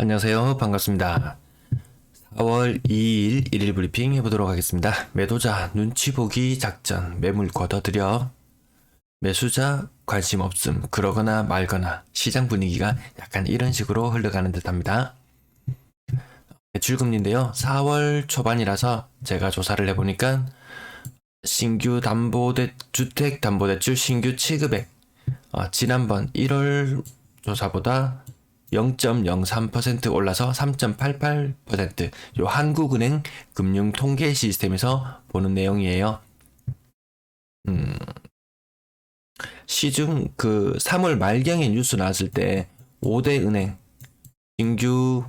안녕하세요. 반갑습니다. 4월 2일 1일 브리핑 해보도록 하겠습니다. 매도자 눈치 보기 작전, 매물 걷어들여. 매수자 관심 없음, 그러거나 말거나. 시장 분위기가 약간 이런 식으로 흘러가는 듯합니다. 대출금리인데요. 4월 초반이라서 제가 조사를 해보니까 신규 주택담보대출 신규 취급액 지난번 1월 조사보다 0.03% 올라서 3.88%. 요 한국은행 금융 통계 시스템에서 보는 내용이에요. 시중 3월 말경에 뉴스 나왔을 때 5대 은행 신규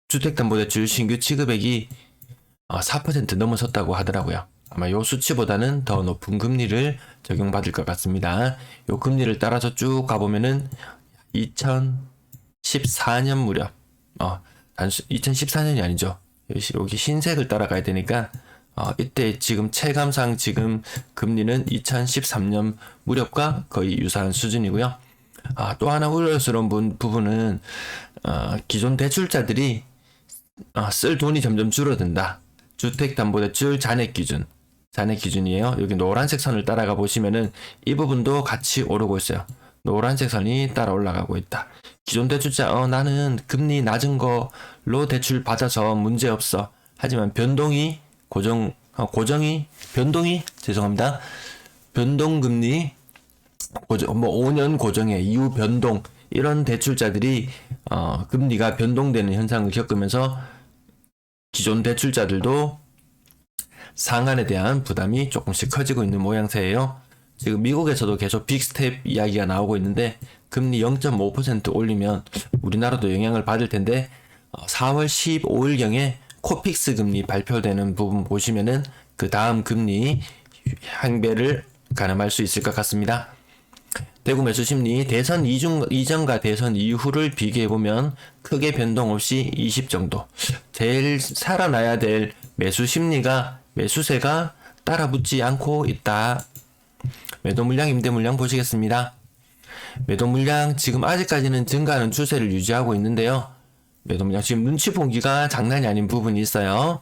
주택담보대출 신규 취급액이 4% 넘어섰다고 하더라고요. 아마 요 수치보다는 더 높은 금리를 적용받을 것 같습니다. 요 금리를 따라서 쭉 가보면은 2014년 무렵, 2014년이 아니죠. 여기 흰색을 따라가야 되니까, 이때 지금 체감상 지금 금리는 2013년 무렵과 거의 유사한 수준이고요. 또 하나 우려스러운 부분은, 기존 대출자들이 쓸 돈이 점점 줄어든다. 주택담보대출 잔액 기준이에요. 여기 노란색 선을 따라가 보시면은 이 부분도 같이 오르고 있어요. 노란색 선이 따라 올라가고 있다. 기존 대출자 나는 금리 낮은 걸로 대출 받아서 문제 없어. 하지만 변동이 변동금리 5년 고정에 이후 변동 이런 대출자들이 금리가 변동되는 현상을 겪으면서 기존 대출자들도 상한에 대한 부담이 조금씩 커지고 있는 모양새예요. 지금 미국에서도 계속 빅스텝 이야기가 나오고 있는데 금리 0.5% 올리면 우리나라도 영향을 받을 텐데 4월 15일경에 코픽스 금리 발표되는 부분 보시면은 그 다음 금리 향배를 가늠할 수 있을 것 같습니다. 대구 매수 심리 대선 이전과 대선 이후를 비교해보면 크게 변동 없이 20 정도. 제일 살아나야 될 매수세가 따라붙지 않고 있다. 매도 물량, 임대 물량 보시겠습니다. 매도 물량 지금 아직까지는 증가하는 추세를 유지하고 있는데요. 매도 물량 지금 눈치 보기가 장난이 아닌 부분이 있어요.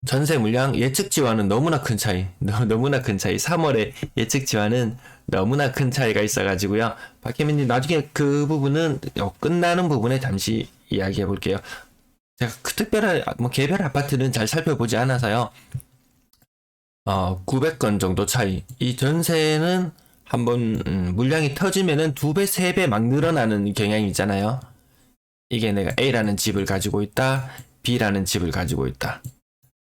전세 물량 예측치와는 너무나 큰 차이. 3월에 예측치와는 너무나 큰 차이가 있어가지고요. 박혜민님 나중에 그 부분은 끝나는 부분에 잠시 이야기해 볼게요. 제가 특별한 개별 아파트는 잘 살펴보지 않아서요. 900건 정도 차이. 이 전세는 한번 물량이 터지면은 2배, 3배 막 늘어나는 경향이 있잖아요. 이게 내가 A라는 집을 가지고 있다. B라는 집을 가지고 있다.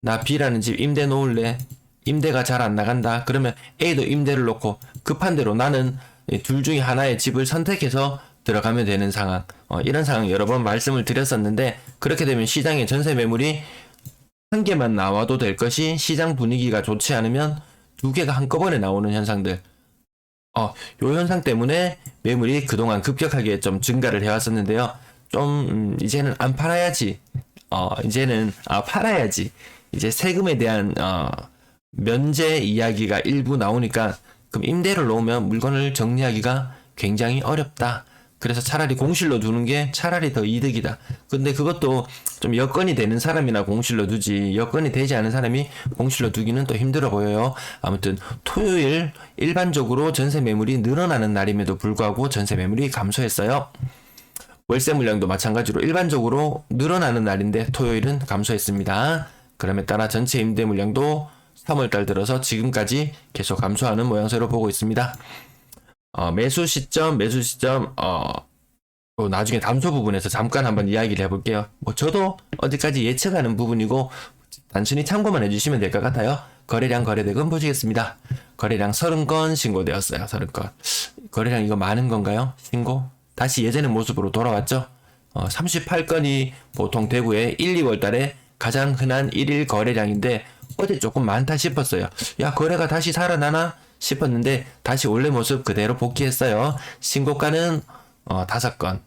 나 B라는 집 임대 놓을래? 임대가 잘 안 나간다. 그러면 A도 임대를 놓고 급한 대로 나는 둘 중에 하나의 집을 선택해서 들어가면 되는 상황. 이런 상황 여러 번 말씀을 드렸었는데 그렇게 되면 시장에 전세 매물이 한 개만 나와도 될 것이 시장 분위기가 좋지 않으면 두 개가 한꺼번에 나오는 현상들. 요 현상 때문에 매물이 그동안 급격하게 좀 증가를 해왔었는데요. 이제는 안 팔아야지. 이제는 팔아야지. 이제 세금에 대한 면제 이야기가 일부 나오니까 그럼 임대를 놓으면 물건을 정리하기가 굉장히 어렵다. 그래서 차라리 공실로 두는 게 차라리 더 이득이다. 근데 그것도 좀 여건이 되는 사람이나 공실로 두지 여건이 되지 않은 사람이 공실로 두기는 또 힘들어 보여요. 아무튼 토요일 일반적으로 전세 매물이 늘어나는 날임에도 불구하고 전세 매물이 감소했어요. 월세 물량도 마찬가지로 일반적으로 늘어나는 날인데 토요일은 감소했습니다. 그럼에 따라 전체 임대 물량도 3월달 들어서 지금까지 계속 감소하는 모양새로 보고 있습니다. 매수 시점, 나중에 담소 부분에서 잠깐 한번 이야기를 해볼게요. 저도 어디까지 예측하는 부분이고, 단순히 참고만 해주시면 될 것 같아요. 거래량, 거래대금 보시겠습니다. 거래량 30건 신고되었어요. 30건. 거래량 이거 많은 건가요? 신고? 다시 예전의 모습으로 돌아왔죠? 38건이 보통 대구에 1, 2월 달에 가장 흔한 1일 거래량인데, 어제 조금 많다 싶었어요. 야, 거래가 다시 살아나나? 싶었는데 다시 원래 모습 그대로 복귀했어요. 신고가는 5건.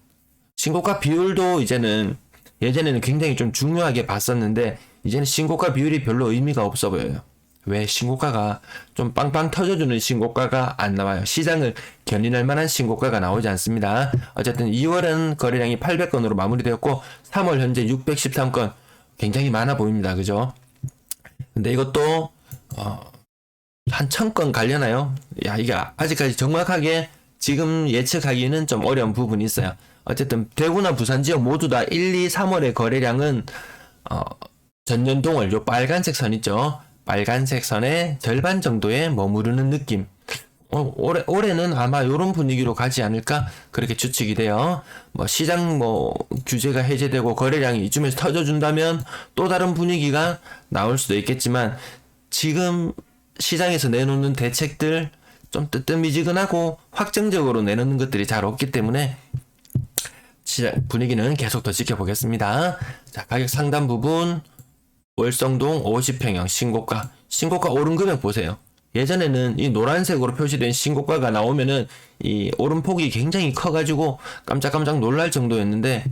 신고가 비율도 예전에는 굉장히 좀 중요하게 봤었는데 이제는 신고가 비율이 별로 의미가 없어 보여요. 왜 신고가가 좀 빵빵 터져주는 신고가가 안 나와요. 시장을 견인할 만한 신고가가 나오지 않습니다. 어쨌든 2월은 거래량이 800건으로 마무리되었고 3월 현재 613건 굉장히 많아 보입니다. 그죠? 근데 이것도 한 1000건 가려나요? 야, 이게 아직까지 정확하게 지금 예측하기는 좀 어려운 부분이 있어요. 어쨌든 대구나 부산 지역 모두 다 1, 2, 3월의 거래량은 전년 동월 요 빨간색 선 있죠. 빨간색 선의 절반 정도에 머무르는 느낌. 올해는 아마 요런 분위기로 가지 않을까 그렇게 추측이 돼요. 뭐 시장 규제가 해제되고 거래량이 이쯤에서 터져준다면 또 다른 분위기가 나올 수도 있겠지만 지금 시장에서 내놓는 대책들 좀 뜨뜻미지근하고 확정적으로 내놓는 것들이 잘 없기 때문에 시장 분위기는 계속 더 지켜보겠습니다. 자, 가격 상단 부분 월성동 50평형 신고가 오른 금액 보세요. 예전에는 이 노란색으로 표시된 신고가가 나오면은 이 오름폭이 굉장히 커가지고 깜짝깜짝 놀랄 정도였는데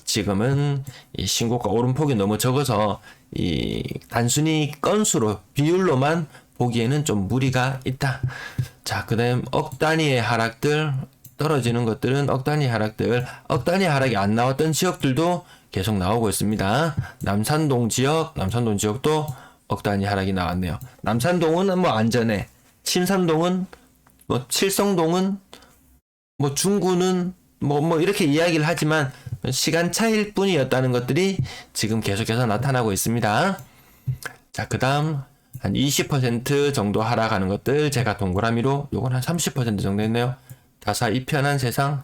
지금은 이 신고가 오름폭이 너무 적어서 이 단순히 건수로 비율로만 보기에는 좀 무리가 있다. 자, 그다음 억 단위의 하락들 떨어지는 것들은 억 단위 하락이 안 나왔던 지역들도 계속 나오고 있습니다. 남산동 지역도 억 단위 하락이 나왔네요. 남산동은 뭐 안전해. 침산동은 칠성동은 중구는 이렇게 이야기를 하지만 시간 차일 뿐이었다는 것들이 지금 계속해서 나타나고 있습니다. 자, 그 다음 한 20% 정도 하락하는 것들 제가 동그라미로 요건 한 30% 정도 했네요. 다사 이편한 세상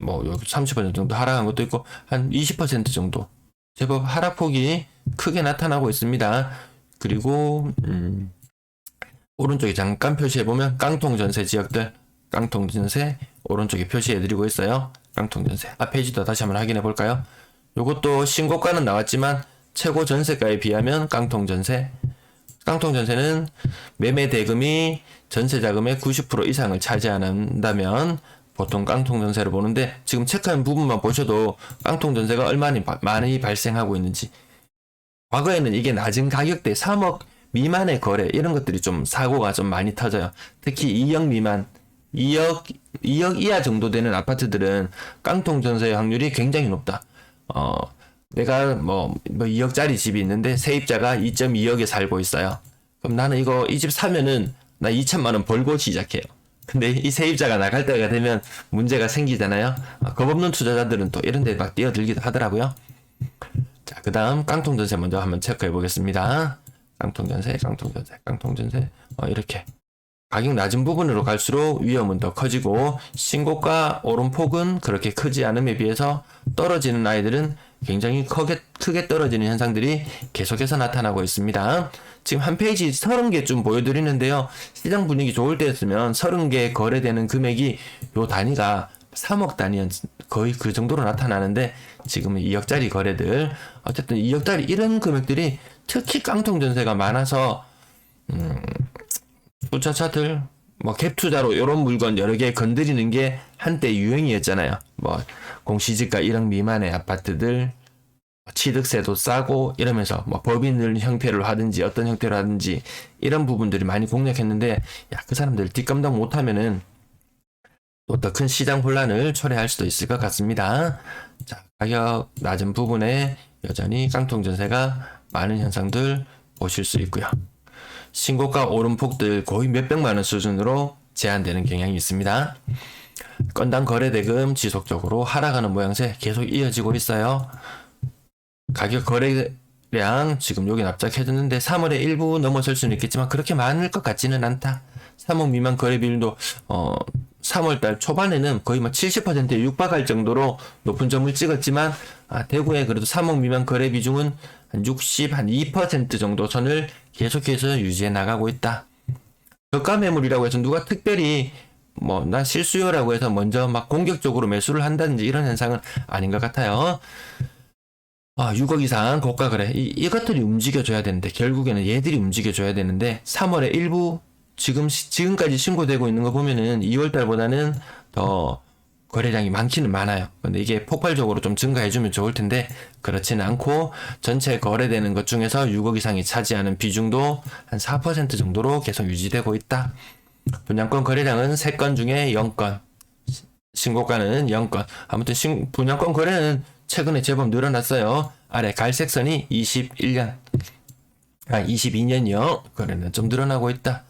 여기 30% 정도 하락한 것도 있고 한 20% 정도 제법 하락폭이 크게 나타나고 있습니다. 그리고 오른쪽에 잠깐 표시해보면 깡통전세 지역들 깡통전세 오른쪽에 표시해드리고 있어요. 깡통전세 앞페이지도 다시 한번 확인해 볼까요? 요것도 신고가는 나왔지만 최고 전세가에 비하면 깡통전세는 매매 대금이 전세 자금의 90% 이상을 차지한다면 보통 깡통전세를 보는데 지금 체크한 부분만 보셔도 깡통전세가 얼마나 많이 발생하고 있는지 과거에는 이게 낮은 가격대 3억 미만의 거래 이런 것들이 좀 사고가 좀 많이 터져요. 특히 2억 미만 2억 이하 정도 되는 아파트들은 깡통전세의 확률이 굉장히 높다. 내가 2억짜리 집이 있는데 세입자가 2.2억에 살고 있어요. 그럼 나는 이 집 사면은 나 2천만 원 벌고 시작해요. 근데 이 세입자가 나갈 때가 되면 문제가 생기잖아요. 겁없는 투자자들은 또 이런 데 막 뛰어들기도 하더라고요. 자, 그 다음 깡통전세 먼저 한번 체크해 보겠습니다. 깡통전세 이렇게 가격 낮은 부분으로 갈수록 위험은 더 커지고 신고가 오름폭은 그렇게 크지 않음에 비해서 떨어지는 아이들은 굉장히 크게 떨어지는 현상들이 계속해서 나타나고 있습니다. 지금 한 페이지 30개 좀 보여드리는데요. 시장 분위기 좋을 때였으면 30개 거래되는 금액이 요 단위가 3억 단위 거의 그 정도로 나타나는데 지금은 2억짜리 거래들 어쨌든 2억짜리 이런 금액들이 특히 깡통전세가 많아서 투자자들 갭투자로 이런 물건 여러 개 건드리는 게 한때 유행이었잖아요. 공시지가 1억 미만의 아파트들 취득세도 싸고 이러면서 법인을 형태로 하든지 어떤 형태로 하든지 이런 부분들이 많이 공략했는데 그 사람들 뒷감당 못하면은 또 더 큰 시장 혼란을 초래할 수도 있을 것 같습니다. 자, 가격 낮은 부분에 여전히 깡통전세가 많은 현상들 보실 수 있고요. 신고가 오름폭들 거의 몇백만원 수준으로 제한되는 경향이 있습니다. 건당 거래대금 지속적으로 하락하는 모양새 계속 이어지고 있어요. 가격 거래량 지금 여기 납작해졌는데 3월에 일부 넘어설 수는 있겠지만 그렇게 많을 것 같지는 않다. 3억 미만 거래 비율도 3월달 초반에는 거의 70%에 육박할 정도로 높은 점을 찍었지만 대구에 그래도 3억 미만 거래 비중은 한 2% 정도 선을 계속해서 유지해 나가고 있다. 저가 매물이라고 해서 누가 특별히 나 실수요라고 해서 먼저 공격적으로 매수를 한다든지 이런 현상은 아닌 것 같아요. 6억 이상 고가 거래 이것들이 움직여줘야 되는데 결국에는 얘들이 움직여줘야 되는데 3월에 일부 지금까지 신고되고 있는 거 보면은 2월달보다는 더 거래량이 많기는 많아요. 근데 이게 폭발적으로 좀 증가해주면 좋을 텐데 그렇지는 않고 전체 거래되는 것 중에서 6억 이상이 차지하는 비중도 한 4% 정도로 계속 유지되고 있다. 분양권 거래량은 3건 중에 0건, 신고가는 0건. 아무튼 분양권 거래는 최근에 제법 늘어났어요. 아래 갈색 선이 22년이요. 거래는 좀 늘어나고 있다.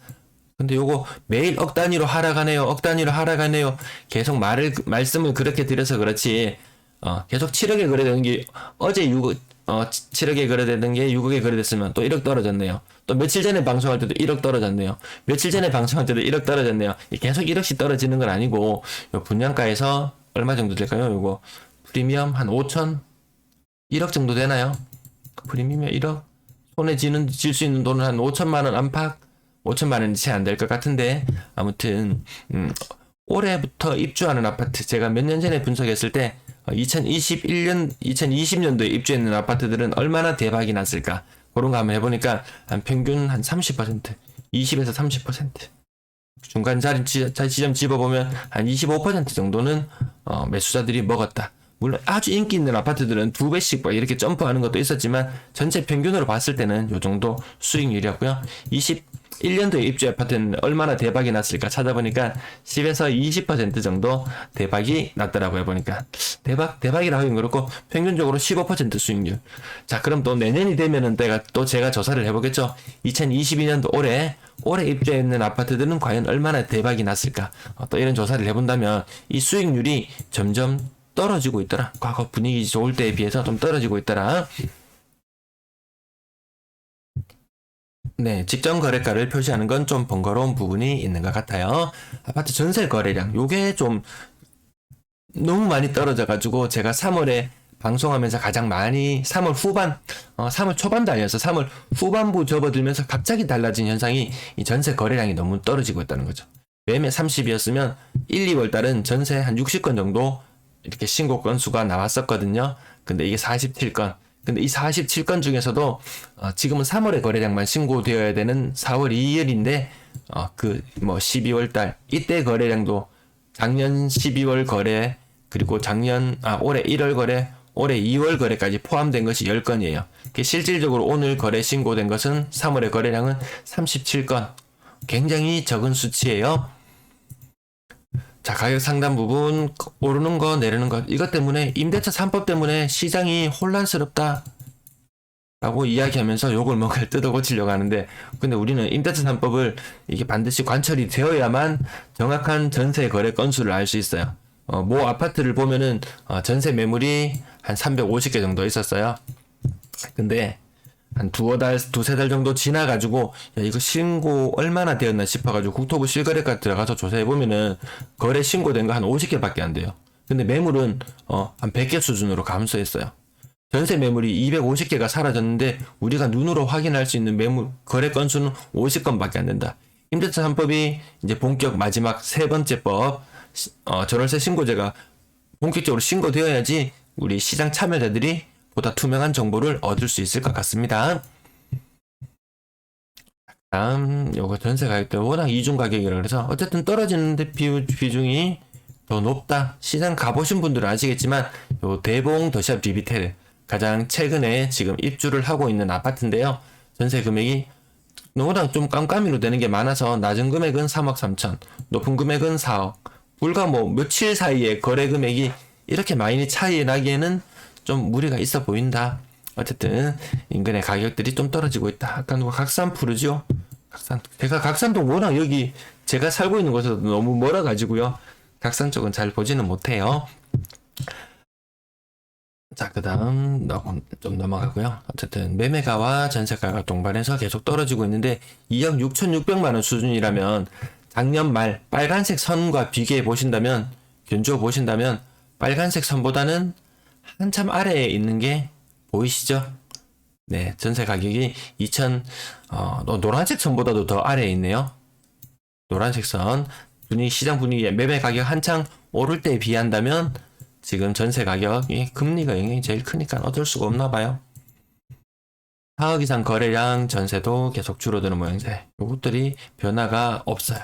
근데 요거 매일 억 단위로 하락하네요. 억 단위로 하락하네요. 계속 말씀을 그렇게 드려서 그렇지. 계속 7억에 거래되는 게 어제 7억에 거래되는 게 6억에 거래됐으면 또 1억 떨어졌네요. 또 며칠 전에 방송할 때도 1억 떨어졌네요. 며칠 전에 방송할 때도 1억 떨어졌네요. 계속 1억씩 떨어지는 건 아니고 요 분양가에서 얼마 정도 될까요? 요거 프리미엄 한 5천 1억 정도 되나요? 프리미엄 1억 손에 질 수 있는 돈은 한 5천만 원 안팎 5천만 원이 채 안 될 것 같은데 아무튼 올해부터 입주하는 아파트 제가 몇 년 전에 분석했을 때 2020년도에 입주했는 아파트들은 얼마나 대박이 났을까 그런 거 한번 해보니까 한 평균 한 30%, 20에서 30% 중간 지점 집어보면 한 25% 정도는 매수자들이 먹었다. 물론 아주 인기 있는 아파트들은 2배씩 막 이렇게 점프하는 것도 있었지만 전체 평균으로 봤을 때는 요 정도 수익률이었고요. 21년도에 입주 아파트는 얼마나 대박이 났을까 찾아보니까 10에서 20% 정도 대박이 났더라고요. 보니까 대박이라고 하긴 그렇고 평균적으로 15% 수익률. 자, 그럼 또 내년이 되면은 제가 조사를 해보겠죠. 2022년도 올해 입주했는 아파트들은 과연 얼마나 대박이 났을까? 또 이런 조사를 해본다면 이 수익률이 점점 떨어지고 있더라. 과거 분위기 좋을 때에 비해서 좀 떨어지고 있더라. 네, 직전 거래가를 표시하는 건 좀 번거로운 부분이 있는 것 같아요. 아파트 전세 거래량, 요게 좀 너무 많이 떨어져가지고 제가 3월에 방송하면서 가장 많이 3월 후반, 3월 초반도 아니어서 3월 후반부 접어들면서 갑자기 달라진 현상이 이 전세 거래량이 너무 떨어지고 있다는 거죠. 매매 30이었으면 1, 2월 달은 전세 한 60건 정도 이렇게 신고 건수가 나왔었거든요. 근데 이게 47건. 근데 이 47건 중에서도 지금은 3월에 거래량만 신고되어야 되는 4월 2일인데 12월 달 이때 거래량도 작년 12월 거래 그리고 올해 1월 거래 올해 2월 거래까지 포함된 것이 10건이에요. 실질적으로 오늘 거래 신고된 것은 3월의 거래량은 37건. 굉장히 적은 수치예요. 자, 가격 상단 부분 오르는 거 내리는 거 이것 때문에 임대차 3법 때문에 시장이 혼란스럽다 라고 이야기하면서 욕을 먹을 뜯어 고치려고 하는데 근데 우리는 임대차 3법을 이게 반드시 관철이 되어야만 정확한 전세 거래 건수를 알 수 있어요. 모 아파트를 보면은 전세 매물이 한 350개 정도 있었어요. 근데 한 두세 달 정도 지나가지고, 야, 이거 신고 얼마나 되었나 싶어가지고 국토부 실거래가 들어가서 조사해보면은 거래 신고된 거 한 50개밖에 안 돼요. 근데 매물은, 한 100개 수준으로 감소했어요. 전세 매물이 250개가 사라졌는데 우리가 눈으로 확인할 수 있는 매물, 거래 건수는 50건밖에 안 된다. 임대차 3법이 이제 본격 마지막 세 번째 법, 전월세 신고제가 본격적으로 신고되어야지 우리 시장 참여자들이 보다 투명한 정보를 얻을 수 있을 것 같습니다. 다음 요거 전세 가격도 워낙 이중 가격이라 그래서 어쨌든 떨어지는데 비중이 더 높다. 시장 가보신 분들은 아시겠지만 요 대봉 더샵 리비텔 가장 최근에 지금 입주를 하고 있는 아파트인데요. 전세 금액이 워낙 좀 깜깜이로 되는 게 많아서 낮은 금액은 3억 3천, 높은 금액은 4억. 불과 며칠 사이에 거래 금액이 이렇게 많이 차이 나기에는 좀 무리가 있어 보인다. 어쨌든 인근의 가격들이 좀 떨어지고 있다. 아까 누가 각산 푸르죠? 제가 각산동 워낙 여기 제가 살고 있는 곳에서 너무 멀어가지고요. 각산 쪽은 잘 보지는 못해요. 자, 그 다음 좀 넘어가고요. 어쨌든 매매가와 전세가가 동반해서 계속 떨어지고 있는데 2억 6,600만원 수준이라면 작년 말 빨간색 선과 비교해 보신다면 견주어 보신다면 빨간색 선보다는 한참 아래에 있는 게 보이시죠? 네, 전세 가격이 노란색 선보다도 더 아래에 있네요. 노란색 선 시장 분위기에 매매 가격 한창 오를 때에 비한다면 지금 전세 가격이 금리가 영향이 제일 크니까 어쩔 수가 없나 봐요. 4억 이상 거래량 전세도 계속 줄어드는 모양새. 이것들이 변화가 없어요.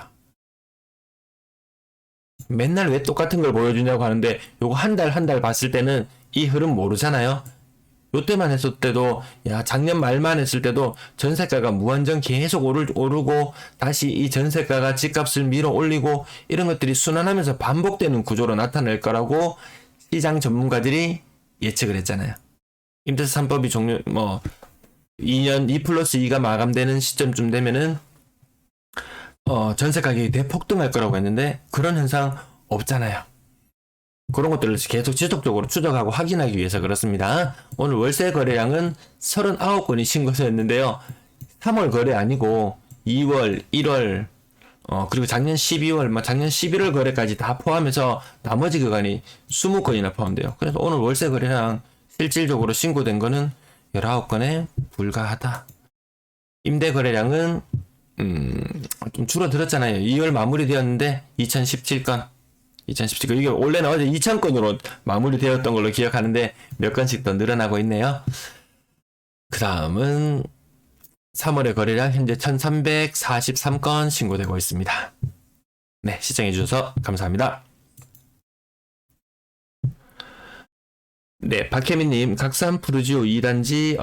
맨날 왜 똑같은 걸 보여주냐고 하는데 요거 한 달 봤을 때는 이 흐름 모르잖아요. 요때만 했을 때도 작년 말만 했을 때도 전세가가 무한정 계속 오르고 다시 이 전세가가 집값을 밀어 올리고 이런 것들이 순환하면서 반복되는 구조로 나타날 거라고 시장 전문가들이 예측을 했잖아요. 임대차 3법이 2년 2+2가 마감되는 시점쯤 되면은 전세 가격이 대폭등할 거라고 했는데 그런 현상 없잖아요. 그런 것들을 계속 지속적으로 추적하고 확인하기 위해서 그렇습니다. 오늘 월세 거래량은 39건이 신고서였는데요. 3월 거래 아니고 2월, 1월, 그리고 작년 12월, 작년 11월 거래까지 다 포함해서 나머지 구간이 20건이나 포함돼요. 그래서 오늘 월세 거래량 실질적으로 신고된 거는 19건에 불과하다. 임대 거래량은 좀 줄어들었잖아요. 2월 마무리되었는데 2017건. 이게 원래는 어제 2000건으로 마무리되었던 걸로 기억하는데 몇 건씩 더 늘어나고 있네요. 그 다음은 3월의 거래량 현재 1343건 신고되고 있습니다. 네, 시청해주셔서 감사합니다. 네, 박혜민님, 각산 푸르지오 2단지